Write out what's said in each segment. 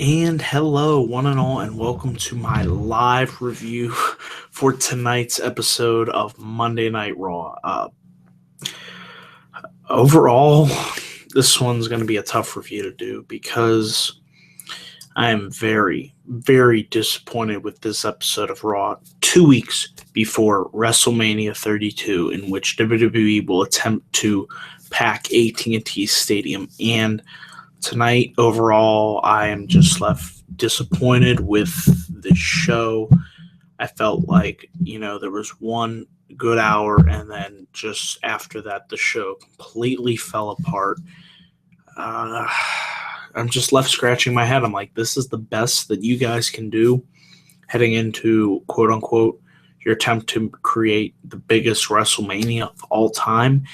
And hello, one and all, and welcome to my live review for tonight's episode of Monday Night Raw. Overall, this one's going to be a tough review to do because I am very, very disappointed with this episode of Raw 2 weeks before WrestleMania 32, in which WWE will attempt to pack AT&T Stadium. And tonight, overall, I am just left disappointed with the show. I felt like, there was one good hour, and then just after that, the show completely fell apart. Uh, I'm just left scratching my head. I'm like, this is the best that you guys can do heading into quote unquote your attempt to create the biggest WrestleMania of all time.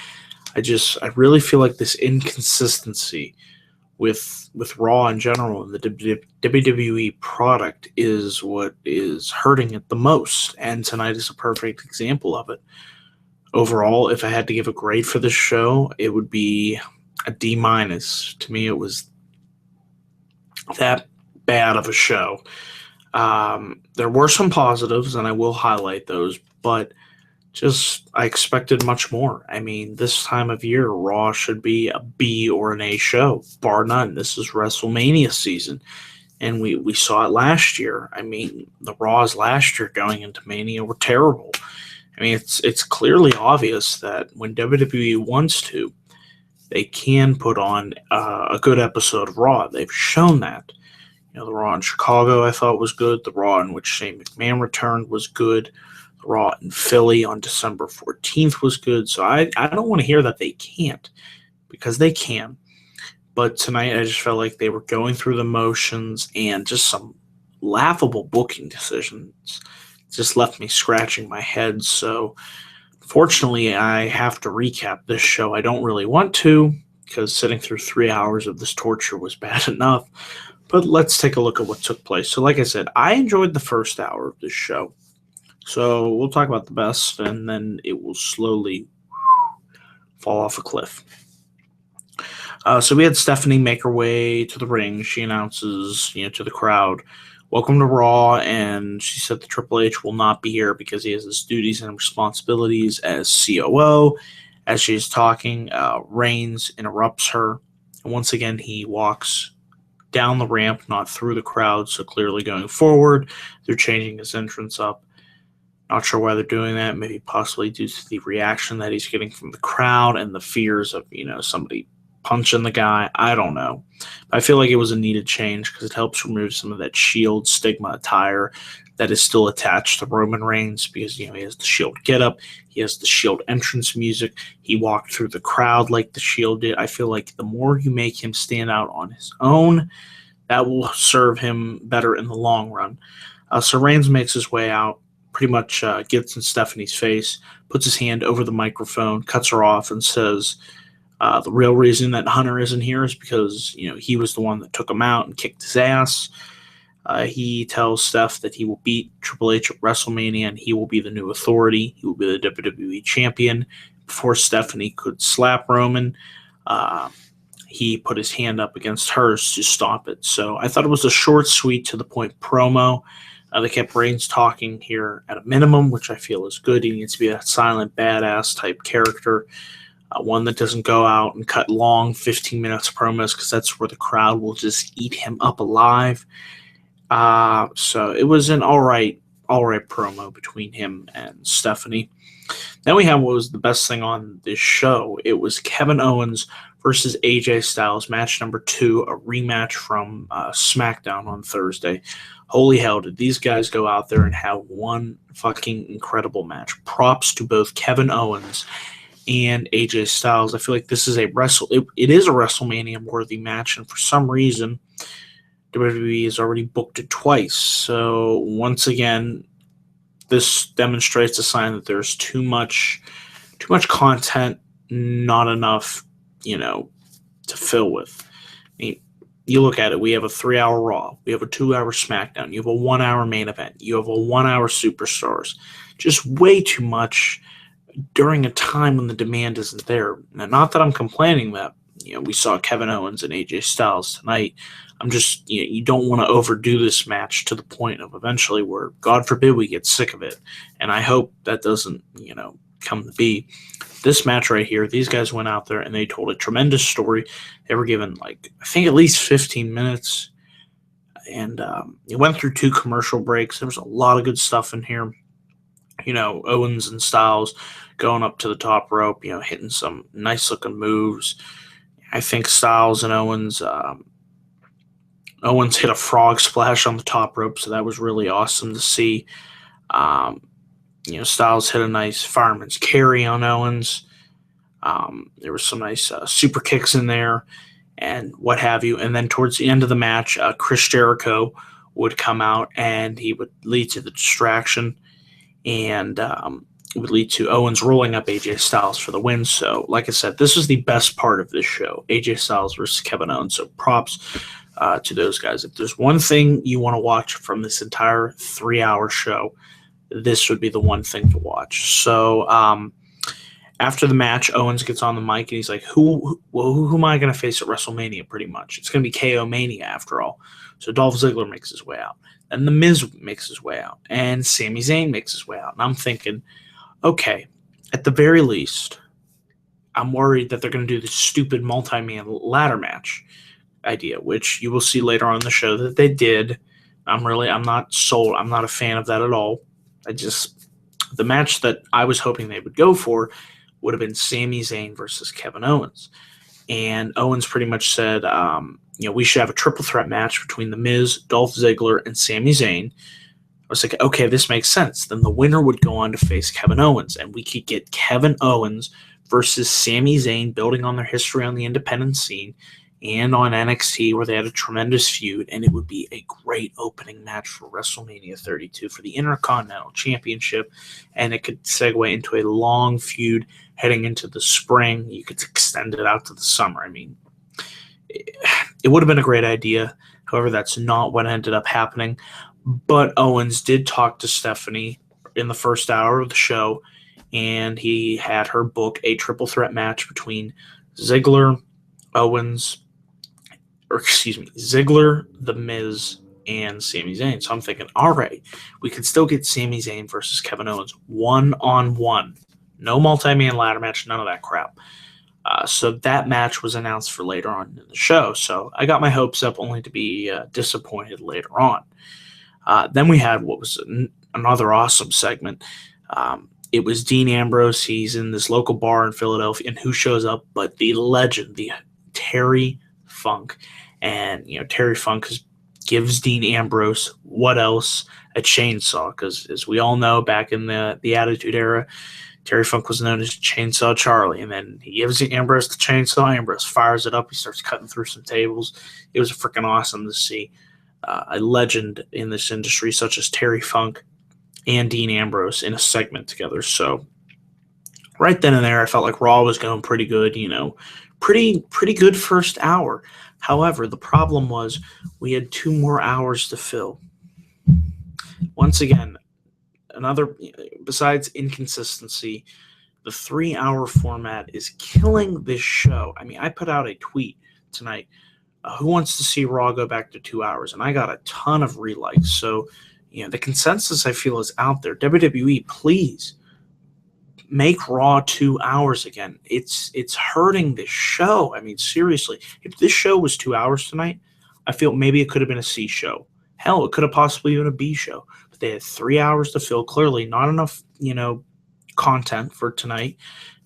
I really feel like this inconsistency with Raw in general and the WWE product is what is hurting it the most. And tonight is a perfect example of it. Overall, if I had to give a grade for this show, it would be a D minus. To me, it was that bad of a show. There were some positives, and I will highlight those, but just I expected much more. I mean, this time of year, Raw should be a B or an A show, bar none. This is WrestleMania season, and we saw it last year. I mean, the Raws last year going into Mania were terrible. I mean, it's clearly obvious that when WWE wants to, they can put on a good episode of Raw. They've shown that. The Raw in Chicago I thought was good. The Raw in which Shane McMahon returned was good. The Raw in Philly on December 14th was good. So I don't want to hear that they can't, because they can. But tonight I just felt like they were going through the motions, and just some laughable booking decisions just left me scratching my head. So fortunately, I have to recap this show. I don't really want to, because sitting through 3 hours of this torture was bad enough. But let's take a look at what took place. So like I said, I enjoyed the first hour of this show. So we'll talk about the best, and then it will slowly fall off a cliff. So we had Stephanie make her way to the ring. She announces, to the crowd, "Welcome to Raw," and she said that Triple H will not be here because he has his duties and responsibilities as COO. As she's talking, Reigns interrupts her, and once again he walks down the ramp, not through the crowd, so clearly going forward. They're changing his entrance up. Not sure why they're doing that. Maybe possibly due to the reaction that he's getting from the crowd and the fears of, somebody punching the guy. I don't know. But I feel like it was a needed change because it helps remove some of that Shield stigma attire that is still attached to Roman Reigns, because, he has the Shield getup. He has the Shield entrance music. He walked through the crowd like the Shield did. I feel like the more you make him stand out on his own, that will serve him better in the long run. So Reigns makes his way out, pretty much gets in Stephanie's face, puts his hand over the microphone, cuts her off, and says the real reason that Hunter isn't here is because, he was the one that took him out and kicked his ass. He tells Steph that he will beat Triple H at WrestleMania, and he will be the new authority. He will be the WWE champion. Before Stephanie could slap Roman, he put his hand up against hers to stop it. So I thought it was a short, sweet, to the point promo. They kept Reigns talking here at a minimum, which I feel is good. He needs to be a silent, badass type character, one that doesn't go out and cut long 15 minutes promos, because that's where the crowd will just eat him up alive. So it was an all right promo between him and Stephanie. Then we have what was the best thing on this show. It was Kevin Owens versus AJ Styles, match number 2, a rematch from SmackDown on Thursday. Holy hell, did these guys go out there and have one fucking incredible match. Props to both Kevin Owens and AJ Styles. I feel like this is it is a WrestleMania worthy match, and for some reason WWE has already booked it twice. So once again, this demonstrates a sign that there's too much content, not enough, to fill with. I mean, you look at it, we have a 3-hour Raw, we have a 2-hour SmackDown, you have a 1-hour main event, you have a 1-hour Superstars. Just way too much during a time when the demand isn't there. Now, not that I'm complaining that We saw Kevin Owens and AJ Styles tonight. You don't want to overdo this match to the point of eventually where, God forbid, we get sick of it. And I hope that doesn't, come to be. This match right here, these guys went out there and they told a tremendous story. They were given, I think at least 15 minutes. And it went through 2 commercial breaks. There was a lot of good stuff in here. Owens and Styles going up to the top rope, hitting some nice-looking moves. I think Styles and Owens hit a frog splash on the top rope, so that was really awesome to see. Styles hit a nice fireman's carry on Owens. There was some nice super kicks in there and what have you. And then towards the end of the match, Chris Jericho would come out and he would lead to the distraction. And it would lead to Owens rolling up AJ Styles for the win. So, like I said, this was the best part of this show, AJ Styles versus Kevin Owens. So props to those guys. If there's one thing you want to watch from this entire 3-hour show, this would be the one thing to watch. So after the match, Owens gets on the mic and he's like, who am I going to face at WrestleMania, pretty much? It's going to be KO Mania after all. So Dolph Ziggler makes his way out. And The Miz makes his way out. And Sami Zayn makes his way out. And I'm thinking, okay, at the very least, I'm worried that they're going to do this stupid multi-man ladder match idea, which you will see later on in the show that they did. I'm not sold. I'm not a fan of that at all. The match that I was hoping they would go for would have been Sami Zayn versus Kevin Owens. And Owens pretty much said, we should have a triple threat match between The Miz, Dolph Ziggler, and Sami Zayn. I was like, okay, this makes sense. Then the winner would go on to face Kevin Owens, and we could get Kevin Owens versus Sami Zayn, building on their history on the independent scene and on NXT, where they had a tremendous feud, and it would be a great opening match for WrestleMania 32 for the Intercontinental Championship, and it could segue into a long feud heading into the spring. You could extend it out to the summer. I mean, it would have been a great idea. However, that's not what ended up happening. But Owens did talk to Stephanie in the first hour of the show, and he had her book a triple threat match between Ziggler, The Miz, and Sami Zayn. So I'm thinking, all right, we could still get Sami Zayn versus Kevin Owens one-on-one. No multi-man ladder match, none of that crap. So that match was announced for later on in the show. So I got my hopes up only to be disappointed later on. Then we had what was another awesome segment. It was Dean Ambrose. He's in this local bar in Philadelphia, and who shows up but the legend, the Terry Funk. And, Terry Funk gives Dean Ambrose, what else? A chainsaw. Because as we all know, back in the Attitude Era, Terry Funk was known as Chainsaw Charlie. And then he gives Ambrose the chainsaw. Ambrose fires it up. He starts cutting through some tables. It was freaking awesome to see a legend in this industry such as Terry Funk and Dean Ambrose in a segment together. So right then and there, I felt like Raw was going pretty good, pretty good first hour. However, the problem was we had 2 more hours to fill. Once again, besides inconsistency, the 3-hour format is killing this show. I mean, I put out a tweet tonight, who wants to see Raw go back to 2 hours? And I got a ton of relikes. So, the consensus I feel is out there. WWE, please make Raw 2 hours again. It's hurting this show. I mean, seriously, if this show was 2 hours tonight, I feel maybe it could have been a C show. Hell, it could have possibly been a B show. But they had 3 hours to fill. Clearly, not enough, content for tonight.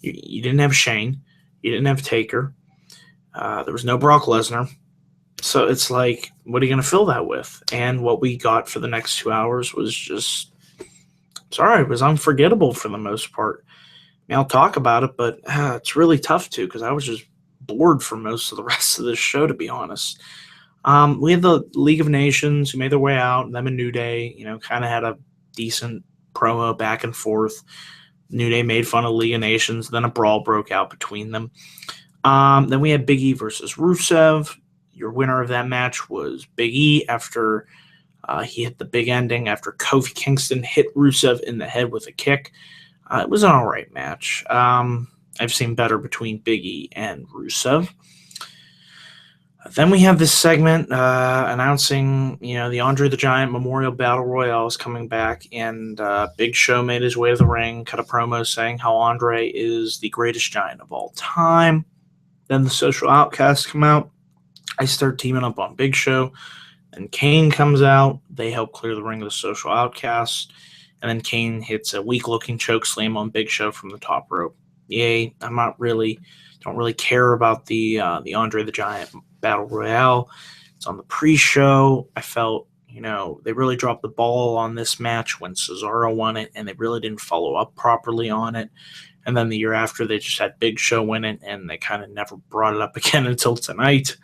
You didn't have Shane. You didn't have Taker. There was no Brock Lesnar. So it's like, what are you going to fill that with? And what we got for the next 2 hours was just, it was unforgettable for the most part. I mean, I'll talk about it, but it's really tough to, because I was just bored for most of the rest of this show, to be honest. We had the League of Nations who made their way out, and them and New Day, kind of had a decent promo back and forth. New Day made fun of League of Nations, then a brawl broke out between them. Then we had Big E versus Rusev. Your winner of that match was Big E after he hit the big ending after Kofi Kingston hit Rusev in the head with a kick. It was an all right match. I've seen better between Big E and Rusev. Then we have this segment announcing, the Andre the Giant Memorial Battle Royale is coming back, and Big Show made his way to the ring, cut a promo saying how Andre is the greatest giant of all time. Then the Social Outcasts come out. I start teaming up on Big Show. And Kane comes out. They help clear the ring of the Social Outcasts. And then Kane hits a weak-looking choke slam on Big Show from the top rope. Yay! Don't really care about the Andre the Giant Battle Royale. It's on the pre-show. I felt, they really dropped the ball on this match when Cesaro won it, and they really didn't follow up properly on it. And then the year after, they just had Big Show win it, and they kind of never brought it up again until tonight.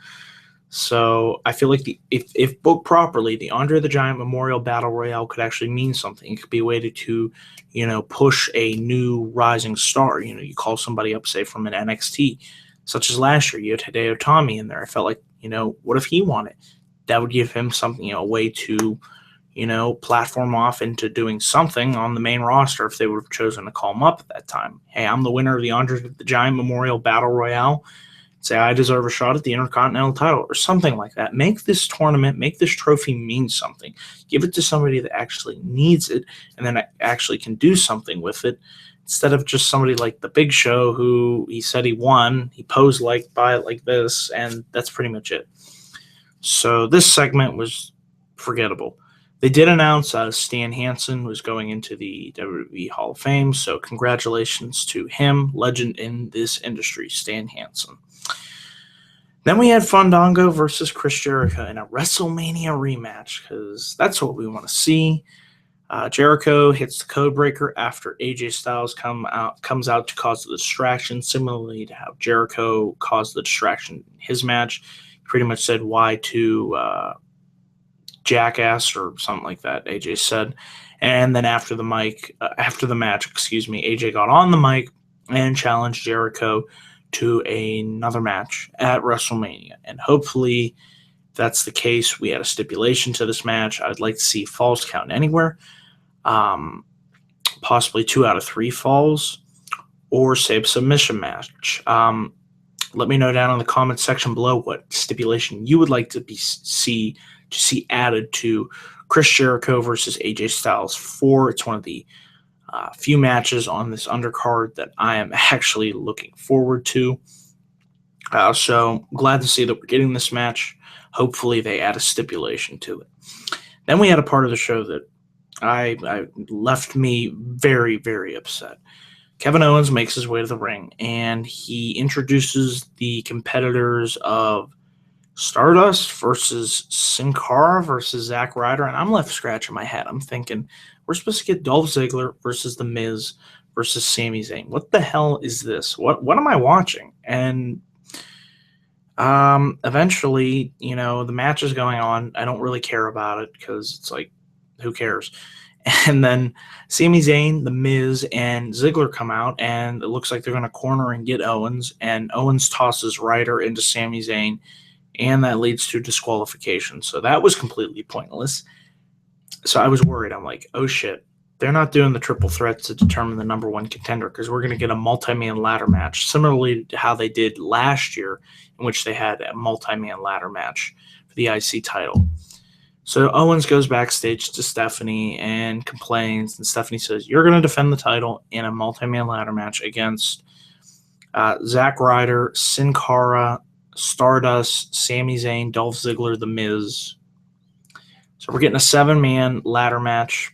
So I feel like if booked properly, the Andre the Giant Memorial Battle Royale could actually mean something. It could be a way to push a new rising star. You call somebody up, say, from an NXT, such as last year. You had Hideo Itami in there. I felt like, what if he won it? That would give him something, a way to, platform off into doing something on the main roster if they would have chosen to call him up at that time. Hey, I'm the winner of the Andre the Giant Memorial Battle Royale. Say, I deserve a shot at the Intercontinental title or something like that. Make this tournament, make this trophy mean something. Give it to somebody that actually needs it and then actually can do something with it instead of just somebody like the Big Show who he said he won. He posed by it like this, and that's pretty much it. So this segment was forgettable. They did announce Stan Hansen was going into the WWE Hall of Fame, so congratulations to him, legend in this industry, Stan Hansen. Then we had Fandango versus Chris Jericho in a WrestleMania rematch because that's what we want to see. Jericho hits the code breaker after AJ Styles comes out to cause the distraction, similarly to how Jericho caused the distraction in his match. He pretty much said "why" to jackass or something like that, AJ said. And then after the match, AJ got on the mic and challenged Jericho to another match at WrestleMania. And hopefully, if that's the case, we had a stipulation to this match. I'd like to see falls count anywhere. Possibly 2 out of 3 falls, or say a submission match. Let me know down in the comments section below what stipulation you would like to see added to Chris Jericho versus AJ Styles 4. It's one of the few matches on this undercard that I am actually looking forward to. So glad to see that we're getting this match. Hopefully they add a stipulation to it. Then we had a part of the show that I left me very, very upset. Kevin Owens makes his way to the ring, and he introduces the competitors of Stardust versus Sin Cara versus Zack Ryder, and I'm left scratching my head. I'm thinking, we're supposed to get Dolph Ziggler versus The Miz versus Sami Zayn. What the hell is this? What am I watching? And eventually, the match is going on. I don't really care about it because it's like, who cares? And then Sami Zayn, The Miz, and Ziggler come out, and it looks like they're going to corner and get Owens, and Owens tosses Ryder into Sami Zayn, and that leads to disqualification. So that was completely pointless. So I was worried. I'm like, oh shit, they're not doing the triple threat to determine the number one contender because we're going to get a multi-man ladder match, similarly to how they did last year, in which they had a multi-man ladder match for the IC title. So Owens goes backstage to Stephanie and complains, and Stephanie says, you're going to defend the title in a multi-man ladder match against Zack Ryder, Sin Cara, Stardust, Sami Zayn, Dolph Ziggler, The Miz. So we're getting a 7-man ladder match.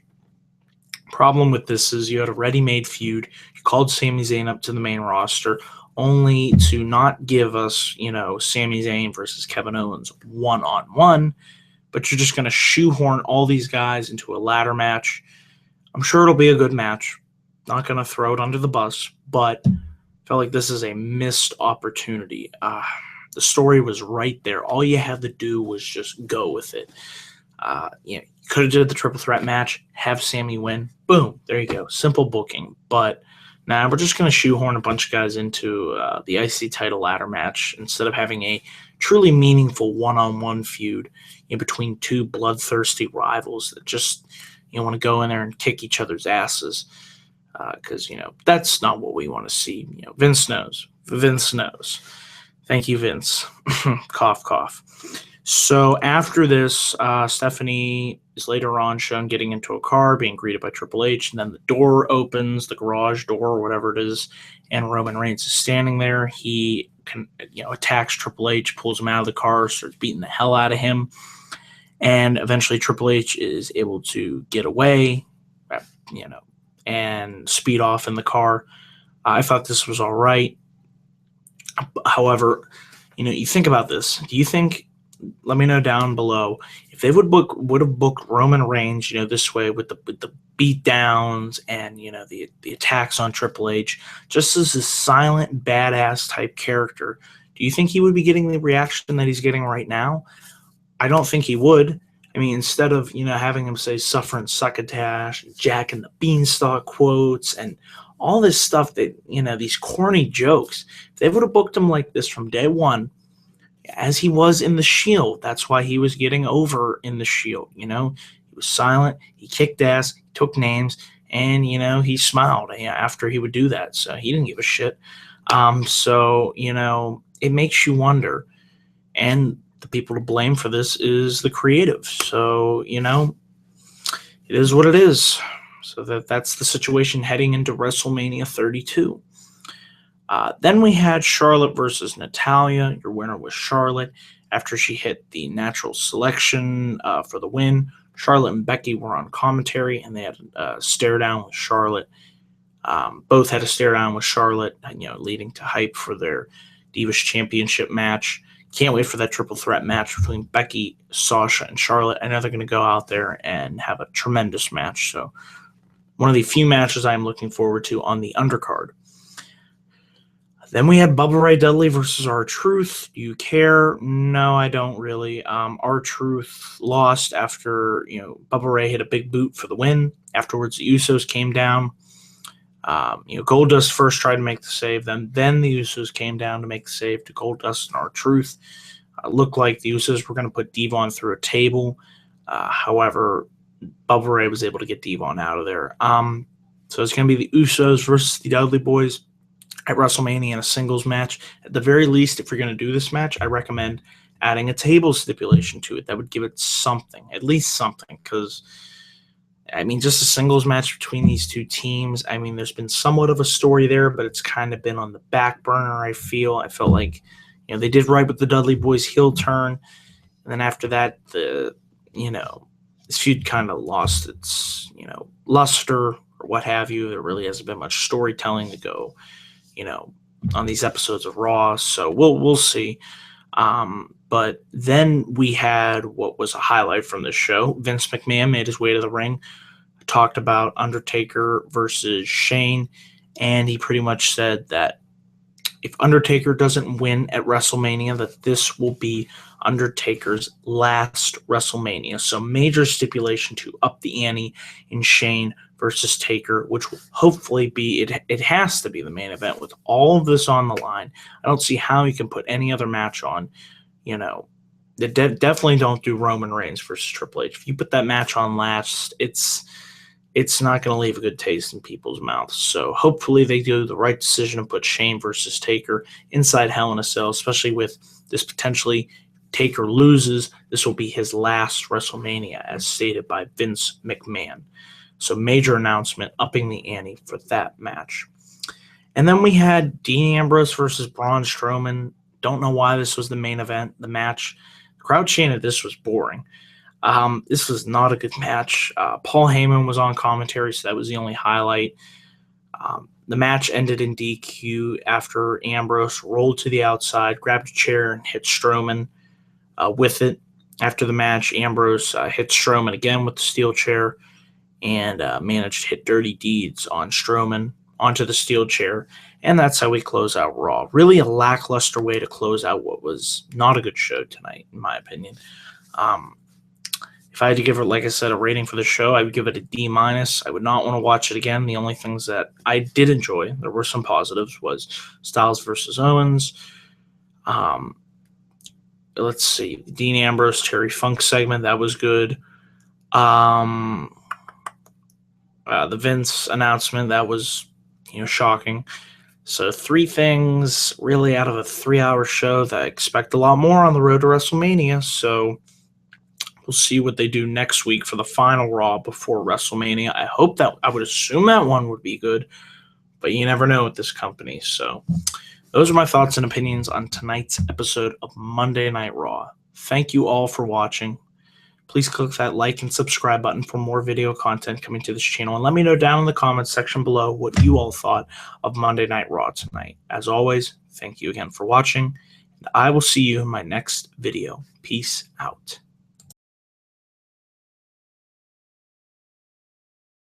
Problem with this is you had a ready-made feud. You called Sami Zayn up to the main roster only to not give us, Sami Zayn versus Kevin Owens one-on-one, but you're just going to shoehorn all these guys into a ladder match. I'm sure it'll be a good match. Not going to throw it under the bus, but I felt like this is a missed opportunity. The story was right there. All you had to do was just go with it. You could have did the triple threat match, have Sami win. Boom, there you go. Simple booking. But now we're just going to shoehorn a bunch of guys into the IC title ladder match instead of having a truly meaningful one-on-one feud in between two bloodthirsty rivals that just want to go in there and kick each other's asses. Because, that's not what we want to see. Vince knows. Thank you, Vince. Cough, cough. So after this, Stephanie is later on shown getting into a car, being greeted by Triple H, and then the door opens, the garage door or whatever it is, and Roman Reigns is standing there. He attacks Triple H, pulls him out of the car, starts beating the hell out of him, and eventually Triple H is able to get away, and speed off in the car. I thought this was all right. However, you think about this. Do you think? Let me know down below if they would have booked Roman Reigns, this way with the beat downs and the attacks on Triple H, just as a silent badass type character. Do you think he would be getting the reaction that he's getting right now? I don't think he would. I mean, instead of having him say "suffer and succotash," Jack and the Beanstalk quotes, and all this stuff that these corny jokes, if they would have booked him like this from day one, as he was in the Shield. That's why he was getting over in the Shield. He was silent. He kicked ass. He took names, and he smiled after he would do that. So he didn't give a shit. So it makes you wonder, and the people to blame for this is the creative. So it is what it is. So that's the situation heading into WrestleMania 32. Then we had Charlotte versus Natalya. Your winner was Charlotte after she hit the natural selection for the win. Charlotte and Becky were on commentary, and they had a stare down with Charlotte. Both had a stare down with Charlotte, leading to hype for their Divas Championship match. Can't wait for that triple threat match between Becky, Sasha, and Charlotte. I know they're going to go out there and have a tremendous match. So one of the few matches I'm looking forward to on the undercard. Then we had Bubba Ray Dudley versus R-Truth. Do you care? No, I don't really. R-Truth lost after Bubba Ray hit a big boot for the win. Afterwards, the Usos came down. Goldust first tried to make the save. Then the Usos came down to make the save to Goldust and R-Truth. Looked like the Usos were going to put Devon through a table. However, Bubba Ray was able to get Devon out of there. So it's going to be the Usos versus the Dudley Boys at WrestleMania in a singles match. At the very least, if you're going to do this match, I recommend adding a table stipulation to it. That would give it something, at least something, because, just a singles match between these two teams. There's been somewhat of a story there, but it's kind of been on the back burner, I felt like, they did right with the Dudley Boys heel turn, and then after that, this feud kind of lost its, luster or what have you. There really hasn't been much storytelling to go on these episodes of Raw, so we'll see. But then we had what was a highlight from this show. Vince McMahon made his way to the ring, talked about Undertaker versus Shane, and he pretty much said that if Undertaker doesn't win at WrestleMania, that this will be Undertaker's last WrestleMania. So major stipulation to up the ante in Shane versus Taker, which will hopefully be, it has to be the main event with all of this on the line. I don't see how you can put any other match on. Definitely don't do Roman Reigns versus Triple H. If you put that match on last, it's not going to leave a good taste in people's mouths. So hopefully they do the right decision and put Shane versus Taker inside Hell in a Cell, especially with this potentially Taker loses. This will be his last WrestleMania, as stated by Vince McMahon. So major announcement, upping the ante for that match. And then we had Dean Ambrose versus Braun Strowman. Don't know why this was the main event, the match. The crowd chanted this was boring. This was not a good match. Paul Heyman was on commentary, so that was the only highlight. The match ended in DQ after Ambrose rolled to the outside, grabbed a chair, and hit Strowman with it. After the match, Ambrose hit Strowman again with the steel chair and managed to hit Dirty Deeds on Strowman onto the steel chair, and that's how we close out Raw. Really a lackluster way to close out what was not a good show tonight, in my opinion. If I had to give it, like I said, a rating for the show, I would give it a D-. I would not want to watch it again. The only things that I did enjoy, there were some positives, was Styles versus Owens. Let's see, the Dean Ambrose, Terry Funk segment, that was good. The Vince announcement, that was shocking. So 3 things really out of a 3-hour show that I expect a lot more on the road to WrestleMania. So we'll see what they do next week for the final Raw before WrestleMania. I would assume that one would be good, but you never know with this company. So those are my thoughts and opinions on tonight's episode of Monday Night Raw. Thank you all for watching. Please click that like and subscribe button for more video content coming to this channel. And let me know down in the comments section below what you all thought of Monday Night Raw tonight. As always, thank you again for watching. And I will see you in my next video. Peace out.